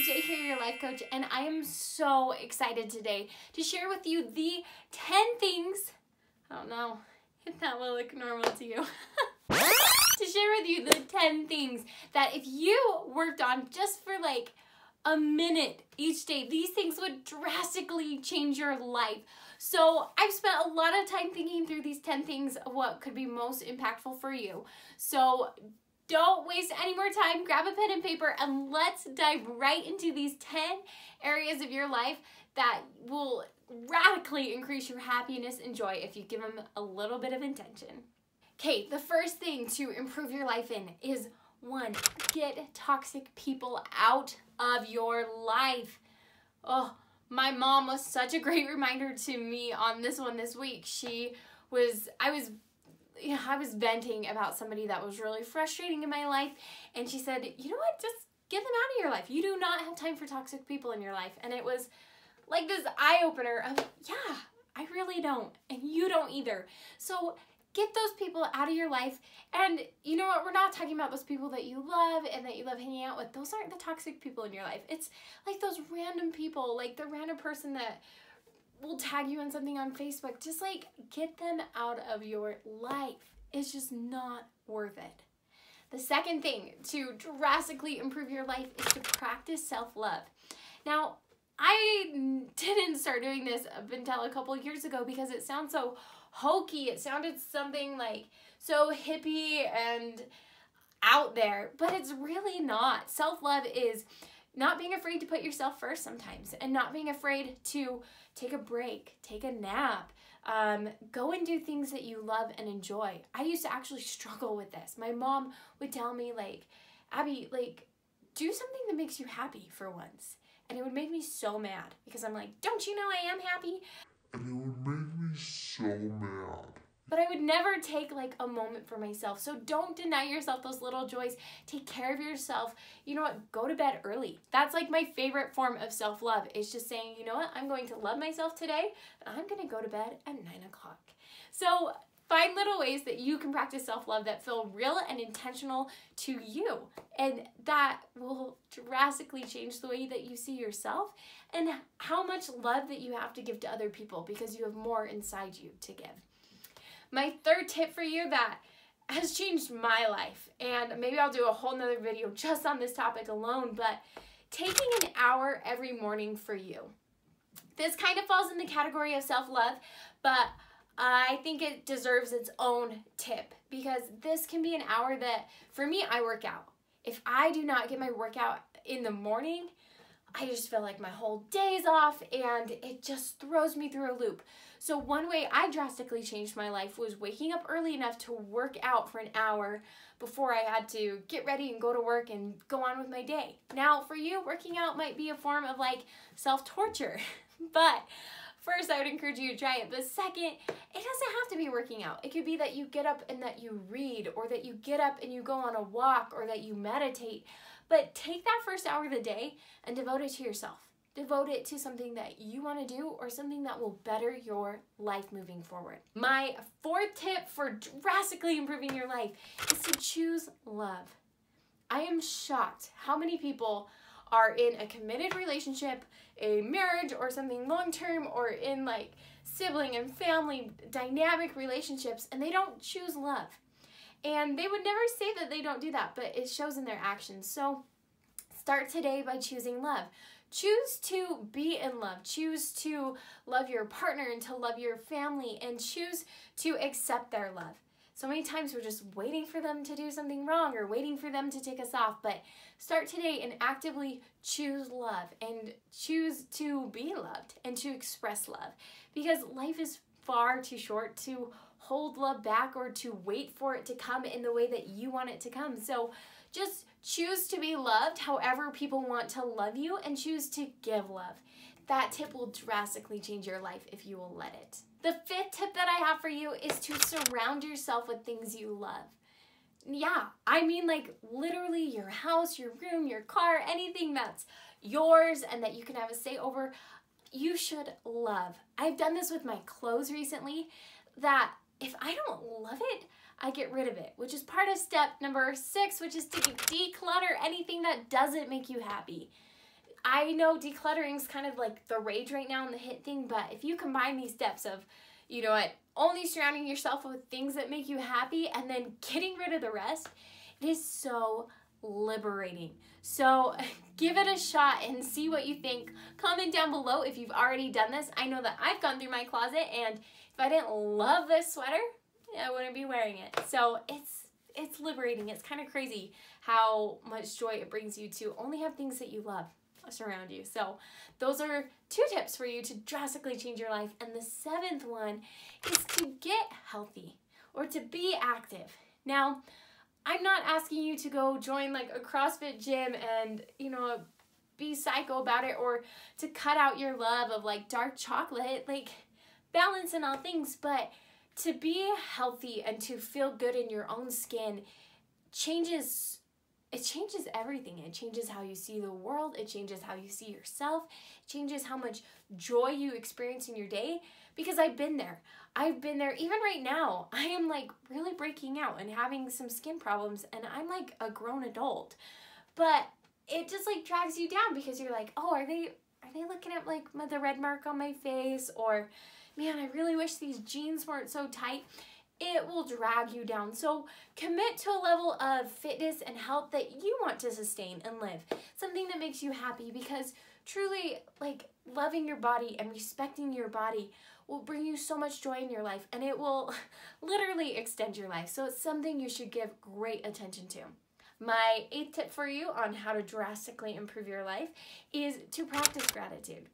J here, your life coach, and I am so excited today to share with you the 10 things, I don't know if that will look normal to you, to share with you the 10 things that if you worked on just for like a minute each day, these things would drastically change your life. So I've spent a lot of time thinking through these 10 things of what could be most impactful for you. So don't waste any more time. Grab a pen and paper and let's dive right into these 10 areas of your life that will radically increase your happiness and joy if you give them a little bit of intention. Okay, the first thing to improve your life in is 1, get toxic people out of your life. Oh, my mom was such a great reminder to me on this one this week. I was venting about somebody that was really frustrating in my life, and she said, you know what, just get them out of your life. You do not have time for toxic people in your life. And it was like this eye-opener of, yeah, I really don't, and you don't either. So get those people out of your life. And you know what, we're not talking about those people that you love and that you love hanging out with. Those aren't the toxic people in your life. It's like those random people, like the random person that will tag you in something on Facebook. Just like get them out of your life. It's just not worth it. The second thing to drastically improve your life is to practice self-love. Now, I didn't start doing this up until a couple years ago because it sounds so hokey. It sounded something like so hippie and out there, but it's really not. Self-love is not being afraid to put yourself first sometimes, and not being afraid to take a break, take a nap, go and do things that you love and enjoy. I used to actually struggle with this. My mom would tell me, like, Abby, like, do something that makes you happy for once. And it would make me so mad because I'm like, don't you know I am happy? And it would make me so mad. But I would never take like a moment for myself. So don't deny yourself those little joys. Take care of yourself. You know what? Go to bed early. That's like my favorite form of self-love. It's just saying, you know what? I'm going to love myself today, and I'm going to go to bed at 9 o'clock. So find little ways that you can practice self-love that feel real and intentional to you. And that will drastically change the way that you see yourself and how much love that you have to give to other people, because you have more inside you to give. My third tip for you that has changed my life, and maybe I'll do a whole nother video just on this topic alone, but taking an hour every morning for you. This kind of falls in the category of self-love, but I think it deserves its own tip, because this can be an hour that, for me, I work out. If I do not get my workout in the morning, I just feel like my whole day's off and it just throws me through a loop. So one way I drastically changed my life was waking up early enough to work out for an hour before I had to get ready and go to work and go on with my day. Now for you, working out might be a form of like self-torture, but first, I would encourage you to try it. But second, it doesn't have to be working out. It could be that you get up and that you read, or that you get up and you go on a walk, or that you meditate. But take that first hour of the day and devote it to yourself. Devote it to something that you want to do, or something that will better your life moving forward. My fourth tip for drastically improving your life is to choose love. I am shocked how many people are in a committed relationship, a marriage, or something long-term, or in like sibling and family dynamic relationships, and they don't choose love. And they would never say that they don't do that, but it shows in their actions. So start today by choosing love. Choose to be in love. Choose to love your partner and to love your family, and choose to accept their love. So many times we're just waiting for them to do something wrong, or waiting for them to take us off. But start today and actively choose love, and choose to be loved and to express love. Because life is far too short to hold love back, or to wait for it to come in the way that you want it to come. So just choose to be loved however people want to love you, and choose to give love. That tip will drastically change your life if you will let it. The fifth tip that I have for you is to surround yourself with things you love. Yeah, I mean like literally your house, your room, your car, anything that's yours and that you can have a say over, you should love. I've done this with my clothes recently, that if I don't love it, I get rid of it, which is part of step number 6, which is to declutter anything that doesn't make you happy. I know decluttering is kind of like the rage right now and the hit thing, but if you combine these steps of, you know what, only surrounding yourself with things that make you happy and then getting rid of the rest, it is so liberating. So give it a shot and see what you think. Comment down below if you've already done this. I know that I've gone through my closet, and if I didn't love this sweater, I wouldn't be wearing it. So it's liberating. It's kind of crazy how much joy it brings you to only have things that you love surround you. So those are 2 tips for you to drastically change your life. And the 7th one is to get healthy or to be active. Now, I'm not asking you to go join like a CrossFit gym and, you know, be psycho about it, or to cut out your love of like dark chocolate, like balance in all things. But to be healthy and to feel good in your own skin changes everything. It changes how you see the world. It changes how you see yourself. It changes how much joy you experience in your day, because I've been there. Even right now, I am like really breaking out and having some skin problems, and I'm like a grown adult. But it just like drags you down, because you're like, oh, are they looking at like the red mark on my face? Or, man, I really wish these jeans weren't so tight. It will drag you down. So commit to a level of fitness and health that you want to sustain and live. Something that makes you happy, because truly, like, loving your body and respecting your body will bring you so much joy in your life, and it will literally extend your life. So it's something you should give great attention to. My 8th tip for you on how to drastically improve your life is to practice gratitude.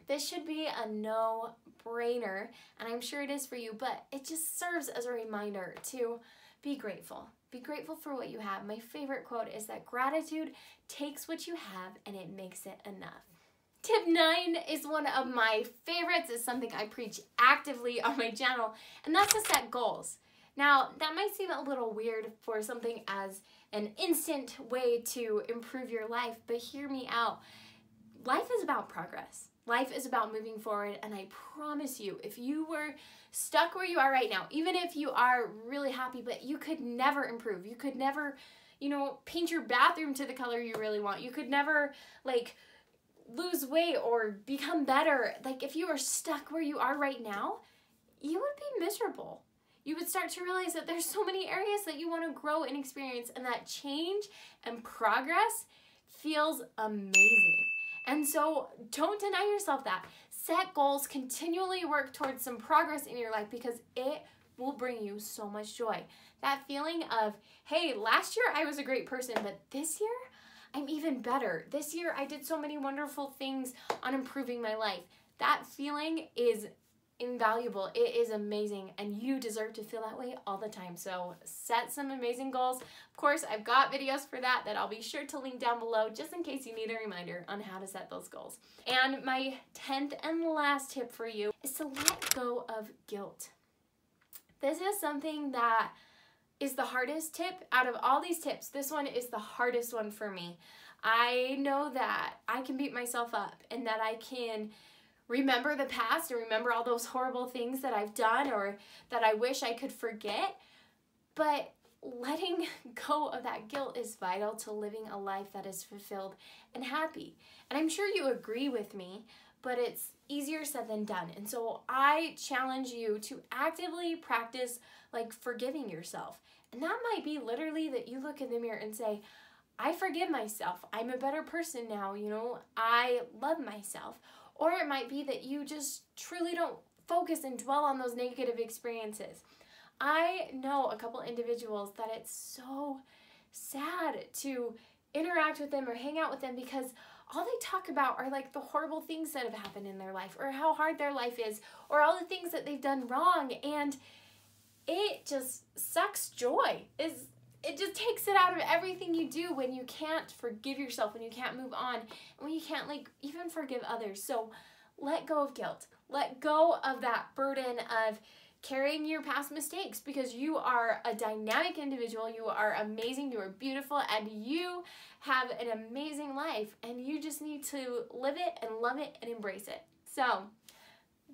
This should be a no-brainer, and I'm sure it is for you, but it just serves as a reminder to be grateful. Be grateful for what you have. My favorite quote is that gratitude takes what you have and it makes it enough. Tip 9 is one of my favorites. It's something I preach actively on my channel, and that's to set goals. Now, that might seem a little weird for something as an instant way to improve your life, but hear me out. Life is about progress. Life is about moving forward, and I promise you, if you were stuck where you are right now, even if you are really happy, but you could never improve, you could never, you know, paint your bathroom to the color you really want, you could never, like, lose weight or become better. Like, if you were stuck where you are right now, you would be miserable. You would start to realize that there's so many areas that you want to grow and experience, and that change and progress feels amazing. And so don't deny yourself that. Set goals, continually work towards some progress in your life, because it will bring you so much joy. That feeling of, hey, last year I was a great person, but this year I'm even better. This year I did so many wonderful things on improving my life. That feeling is invaluable. It is amazing, and you deserve to feel that way all the time. So set some amazing goals. Of course, I've got videos for that I'll be sure to link down below, just in case you need a reminder on how to set those goals. And my 10th and last tip for you is to let go of guilt. This is something that is the hardest tip out of all these tips. This one is the hardest one for me. I know that I can beat myself up, and that I can remember the past and remember all those horrible things that I've done or that I wish I could forget. But letting go of that guilt is vital to living a life that is fulfilled and happy. And I'm sure you agree with me, but it's easier said than done. And so I challenge you to actively practice like forgiving yourself. And that might be literally that you look in the mirror and say, I forgive myself. I'm a better person now. You know, I love myself. Or it might be that you just truly don't focus and dwell on those negative experiences. I know a couple individuals that it's so sad to interact with them or hang out with them, because all they talk about are like the horrible things that have happened in their life, or how hard their life is, or all the things that they've done wrong, and it just sucks joy. It just takes it out of everything you do when you can't forgive yourself, when you can't move on, and when you can't like even forgive others. So let go of guilt. Let go of that burden of carrying your past mistakes, because you are a dynamic individual. You are amazing. You are beautiful, and you have an amazing life, and you just need to live it and love it and embrace it. So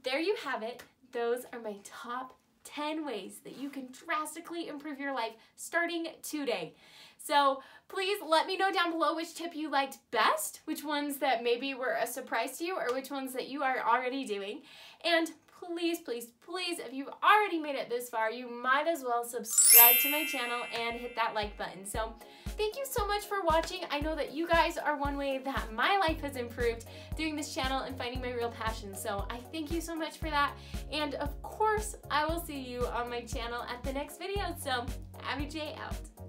there you have it. Those are my top 10 ways that you can drastically improve your life starting today. So please let me know down below which tip you liked best, which ones that maybe were a surprise to you, or which ones that you are already doing. And please, please, please, if you've already made it this far, you might as well subscribe to my channel and hit that like button. So thank you so much for watching. I know that you guys are one way that my life has improved doing this channel and finding my real passion. So I thank you so much for that. And of course, I will see you on my channel at the next video. So Abbi J out.